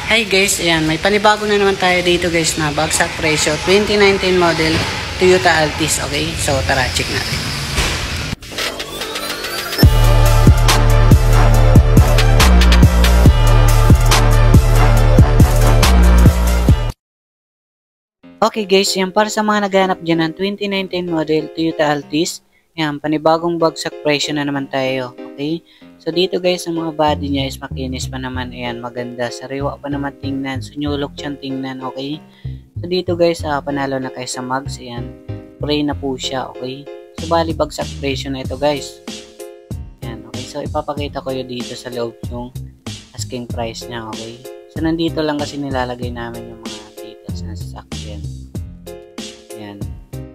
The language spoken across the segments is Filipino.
Hi guys, ayan, may panibago na naman tayo dito guys na bagsak presyo 2019 model Toyota Altis, okay? So tara, check natin. Okay guys, yan para sa mga naghahanap dyan ng 2019 model Toyota Altis, yan, panibagong bagsak presyo na naman tayo, okay? So dito guys, ang mga body niya is makinis pa naman, ayan, maganda, sariwa pa naman tingnan, sunyulok siyang tingnan, okay? So dito guys, panalo na kayo sa mags, ayan, pre na po siya, okay? So bali bagsak presyo na ito guys, ayan, okay? So ipapakita ko yun dito sa loob yung asking price niya, okay? So nandito lang kasi nilalagay namin yung mga details na sasakyan. Ayan.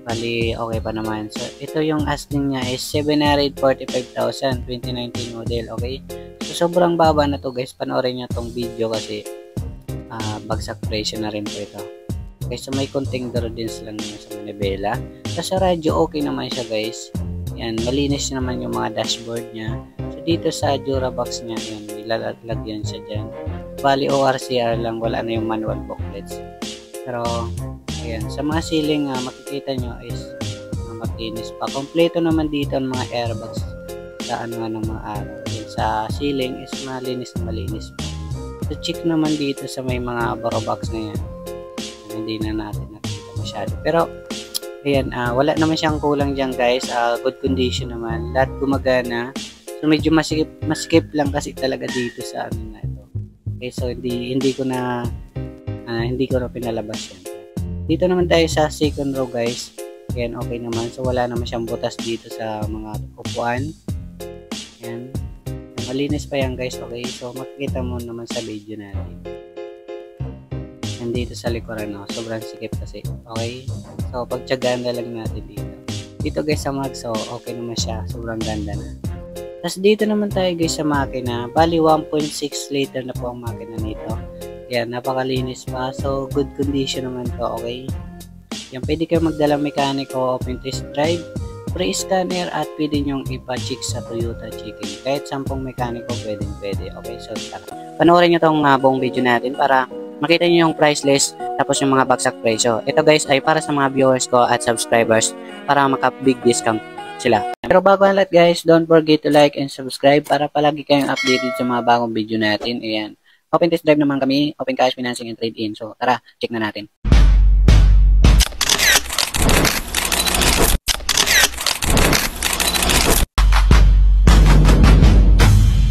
Bali, okay pa naman. So, ito yung asking niya is 745,000 2019 model, okay? So, sobrang baba na to guys. Panoorin nyo tong video kasi bagsak presyo na rin po ito. Okay, so may konting drodins lang naman sa manibela. So, sa radyo, okay naman siya guys. Ayan, malinis naman yung mga dashboard niya. So, dito sa Durabox niya, yun, nilalagyan siya dyan. Bali, ORCR lang. Wala na yung manual booklets. Pero, ayan, sa mga ceiling makikita nyo is makinis pa. Kompleto naman dito ang mga airbags sa ano ng mga araw. Sa ceiling is malinis na malinis pa. So check naman dito sa may mga barobox na yan. Hindi na natin nakita masyado. Pero ayan, wala naman siyang kulang dyan guys. Good condition naman. Lahat gumagana. So medyo maskip lang kasi talaga dito sa ano na ito. Okay, so hindi ko na pinalabas yan. Dito naman tayo sa second row guys. Ayan, okay naman. So wala naman siyang butas dito sa mga upuan. Ayan. Malinis pa yan guys, okay? So makikita mo naman sa video natin. Nandito sa likuran, no? Sobrang sikip kasi. Okay? So pagtyagaan na lang natin dito. Dito guys sa mag, so okay naman siya. Sobrang ganda na. Tapos dito naman tayo guys sa makina. Bali 1.6 liter na po ang makina nito. Yan, napakalinis pa. So, good condition naman to, okay? Yan, pwede kayo magdala mekaniko, open test drive, pre-scanner, at pwede nyong ipa-check sa Toyota checking. Kahit 10 mekaniko, pwede. Okay, so tara. Panoorin nyo tong buong video natin para makita nyo yung price list, tapos yung mga bagsak presyo. Ito guys ay para sa mga viewers ko at subscribers para maka-big discount sila. Pero bago ang lahat guys, don't forget to like and subscribe para palagi kayong updated sa mga bagong video natin. Ayan. Open test drive naman kami, open cash, financing, and trade-in. So, tara, check na natin.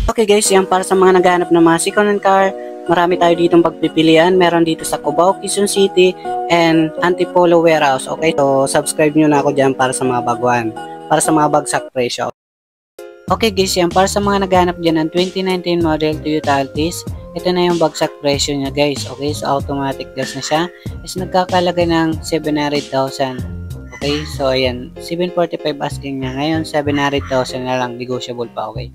Okay guys, yan para sa mga naghahanap ng mga second-hand car. Marami tayo ditong pagpipilian. Meron dito sa Cubao, Quezon City, and Antipolo Warehouse. Okay, so subscribe nyo na ako dyan para sa mga baguhan. Para sa mga bagsak presyo. Okay guys, yan para sa mga naghahanap dyan ng 2019 model Toyota Altis. Ito na yung bagsak presyo niya guys. Okay, so automatic gas na siya. Is nagkakalaga ng 700,000. Okay, so ayan, 745 asking niya. Ngayon 700,000 na lang, negotiable pa, okay.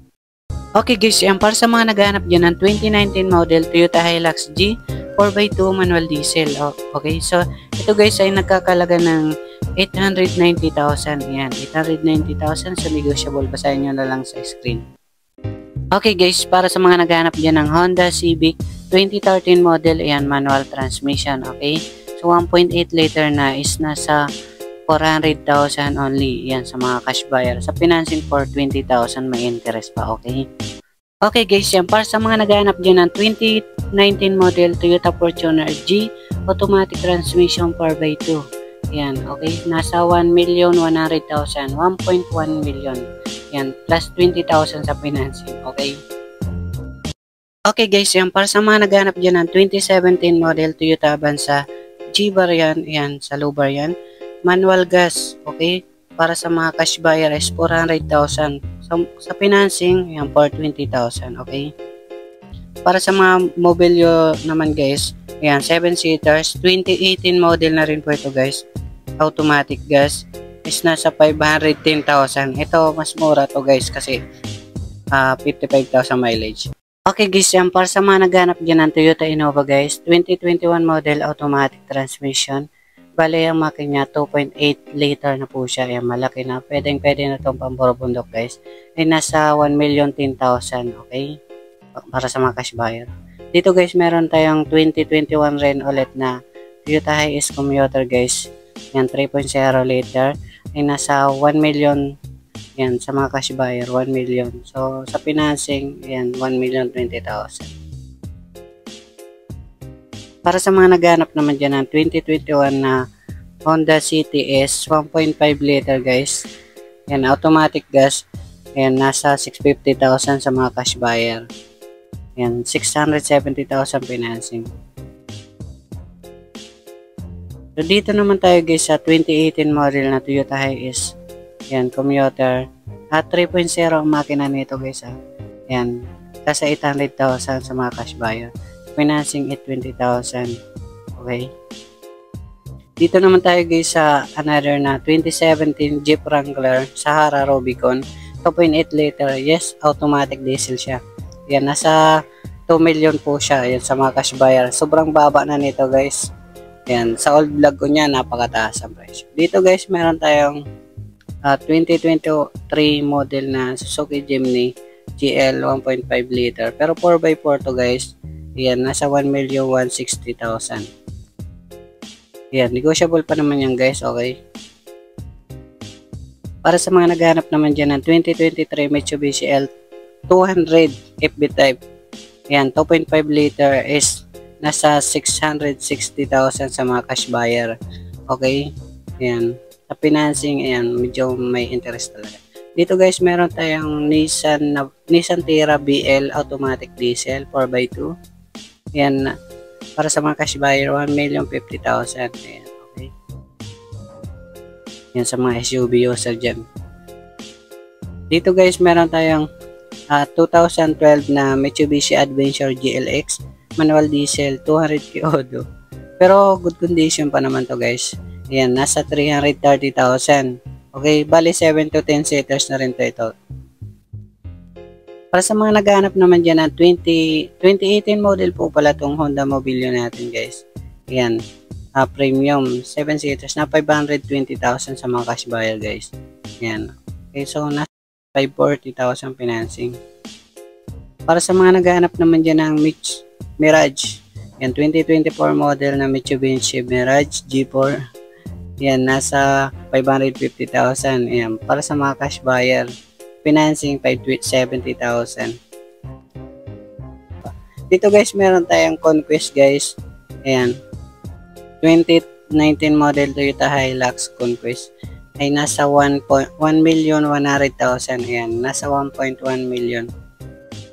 Okay guys, yan para sa mga naghahanap dyan ng 2019 model Toyota Hilux G 4x2 manual diesel. Okay, so ito guys ay nagkakalaga ng 890,000. Ayan, 890,000. So negotiable, basahin nyo na lang sa screen. Okay guys, para sa mga naghahanap dyan ng Honda Civic 2013 model, ayan, manual transmission, okay? So 1.8 liter na is nasa 400,000 only, yan, sa mga cash buyer. Sa financing for 20,000 may interest pa, okay? Okay guys, yan, para sa mga naghahanap dyan ng 2019 model Toyota Fortuner G automatic transmission 4x2. Yan, okay, nasa 1,100,000, 1.1 million. Yan, plus 20,000 sa financing, okay? Okay guys, yan, para sa mga naghanap dyan ng 2017 model Toyota Avanza G-Bar yan, yan, sa low bar yan. Manual gas, okay? Para sa mga cash buyer is 400,000. Sa financing, yan, for 20,000, okay? Para sa mga mobilyo naman guys, yan, 7-seaters, 2018 model na rin po ito guys. Automatic gas is nasa 510,000. Ito mas mura to guys kasi 55,000 mileage. Okay guys, yan para sa mga naghanap dyan ng Toyota Innova guys, 2021 model automatic transmission. Bale ang makina 2.8 liter na po siya. Yan, malaki na. Pwede na itong pamborobundok guys. Ay nasa 1,010,000, okay? Para sa mga cash buyer. Dito guys, meron tayong 2021 rin ulit na Toyota Hiace Commuter guys. Yan, 3.0 liter. Ay nasa 1 million. Yan, sa mga cash buyer, 1 million. So, sa financing, yan, 1,020,000. Para sa mga naghanap naman dyan ng 2021 na Honda City S 1.5 liter guys. Yan, automatic gas. Yan, nasa 650,000 sa mga cash buyer. Yan, 670,000 financing. So, dito naman tayo guys sa 2018 model na Toyota Hiace. Yan, commuter. At 3.0 ang makina nito guys. Yan, nasa 800,000 sa mga cash buyer. Financing 820,000. Okay. Dito naman tayo guys sa another na 2017 Jeep Wrangler Sahara Rubicon. 2.8 liter. Yes, automatic diesel siya. Yan, nasa 2 million po siya. Yan, sa mga cash buyer. Sobrang baba na nito guys. Yan, sa old vlog ko niya, napakataas ang presyo. Dito guys, meron tayong 2023 model na Suzuki Jimny GL 1.5 liter. Pero 4x4 to guys. Yan, nasa 1,160,000. Yan, negotiable pa naman yan guys. Okay. Para sa mga naghanap naman dyan ng 2023 Mitsubishi L200 FB type. Yan, 2.5 liter is nasa 660,000 sa mga cash buyer. Okay. Yan. Sa financing, ayan, medyo may interest talaga. Dito guys, meron tayong Nissan Terra BL automatic diesel 4x2. Yan, para sa mga cash buyer, 1,050,000. Ayan, okay. Yan sa mga SUV user dyan. Dito guys, meron tayong 2012 na Mitsubishi Adventure GLX manual diesel 200 kiodo. Pero good condition pa naman to guys. Yan, nasa 330,000. Okay, bali 7 to 10 seaters na rin to ito. Para sa mga naghahanap naman dyan ng 2018 model po pala itong Honda Mobilio natin guys. Yan, premium 7 seaters na 520,000 sa mga cash buyer guys. Yan. Okay, so nasa 540,000 financing. Para sa mga naghahanap naman dyan ng Mirage. Yan, 2024 model na Mitsubishi Mirage G4. Yan, nasa 550,000. Yan, para sa mga cash buyer. Financing, 570,000. Dito guys, meron tayong Conquest guys. Ayan. 2019 model Toyota Hilux Conquest. Ay nasa 1,100,000. Ayan, nasa 1.1 million.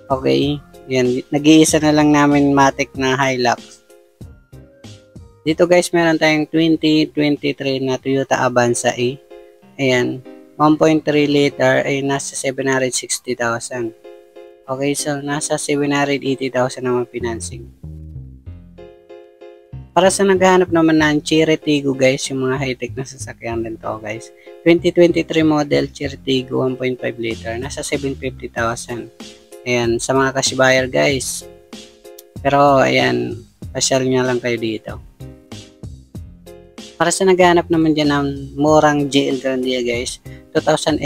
Okay. Ayan, nag-iisa na lang namin matic na Hilux. Dito guys, meron tayong 2023 na Toyota Avanza E. Ayan. 1.3 liter ay nasa 760,000. Okay, so nasa 780,000 naman financing. Para sa naghahanap naman ng Cherry Tiggo guys, yung mga high-tech na sasakyan din to guys. 2023 model Cherry Tiggo 1.5 liter, nasa 750,000. Ayan, sa mga cash buyer guys. Pero ayan, pasyal nyo lang kayo dito. Para sa naghahanap naman dyan ng murang GL Grandia guys, 2011,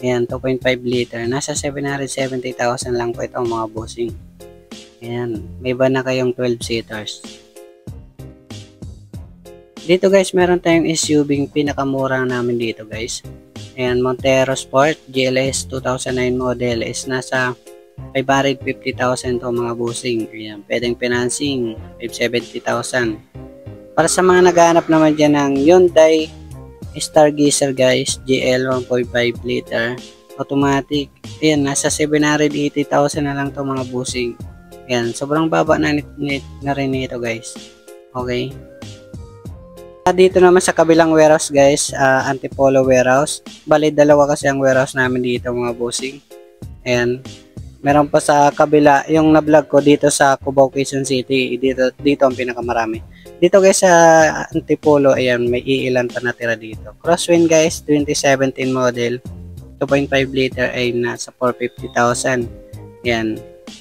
ayan, 2.5 liter, nasa 770,000 lang po ito mga bossing. Ayan, may iba na kayong 12 seaters. Dito guys, meron tayong SUV pinakamura namin dito guys. Ayan, Montero Sport GLS 2009 model is nasa 550,000 to mga bossing. Ayan, pwedeng financing, 570,000. Para sa mga naghahanap naman dyan ng Hyundai Stargazer guys, GL 1.5 liter, automatic. Ayan, nasa 780,000 na lang to mga bossing. Ayan, sobrang baba na rin nito guys. Okay. Dito naman sa kabilang warehouse guys, Antipolo warehouse. Bali, dalawa kasi ang warehouse namin dito mga bossing. Ayan. Meron pa sa kabila, yung na-vlog ko dito sa Cubao, Quezon City. Dito ang pinakamarami. Dito guys sa Antipolo, ayan, may iilan pa natira dito. Crosswind guys, 2017 model, 2.5 liter ay nasa 450,000. Ayan,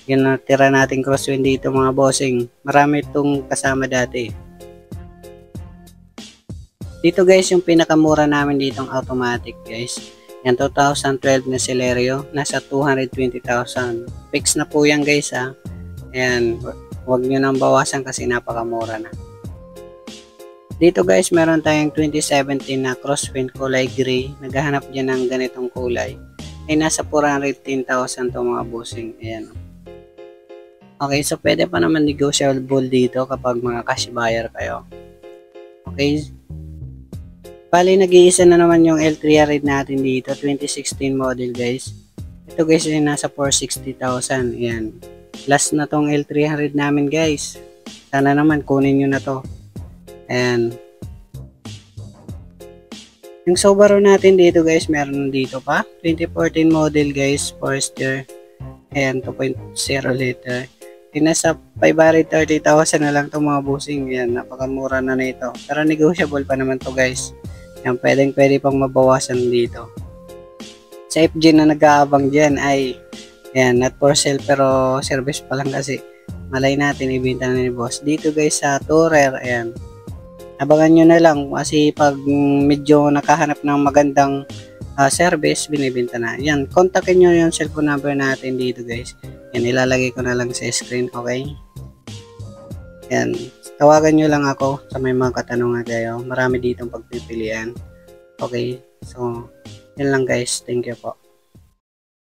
yun natira natin crosswind dito mga bossing. Marami itong kasama dati. Dito guys, yung pinakamura namin ditong automatic guys. Yan, 2012 na Celerio, nasa 220,000. Fix na po yan guys ha. Ayan, huwag nyo nang bawasan kasi napakamura na. Dito guys, meron tayong 2017 na crosswind kulay gray. Naghahanap dyan ng ganitong kulay. Ay nasa 410,000 to mga bossing. Ayan. Okay, so pwede pa naman negotiable dito kapag mga cash buyer kayo. Okay. Bali, nag-iisa na naman yung L300 natin dito. 2016 model guys. Ito guys ay nasa 460,000. Ayan. Last na tong L300 namin guys. Sana naman kunin nyo na to. Ayan. Yung Subaru natin dito guys, meron dito pa. 2014 model guys, Forester. Ayan, 2.0 liter. Yung nasa 530,000 na lang itong mga bossing. Ayan, napakamura na nito. Pero negotiable pa naman to guys. Ayan, pwede pang mabawasan dito. Sa FG na nag-aabang dyan ay, ayan, not for sale pero service pa lang kasi. Malay natin, ibenta na ni boss. Dito guys sa Tourer, ayan. Abangan nyo na lang kasi pag medyo nakahanap ng magandang service, binibenta na. Yan, kontakin nyo yung cellphone number natin dito guys. Yan, ilalagay ko na lang sa screen, okay? Yan, tawagan nyo lang ako sa may mga katanungan kayo. Marami ditong pagpipilian. Okay, so, yan lang guys. Thank you po.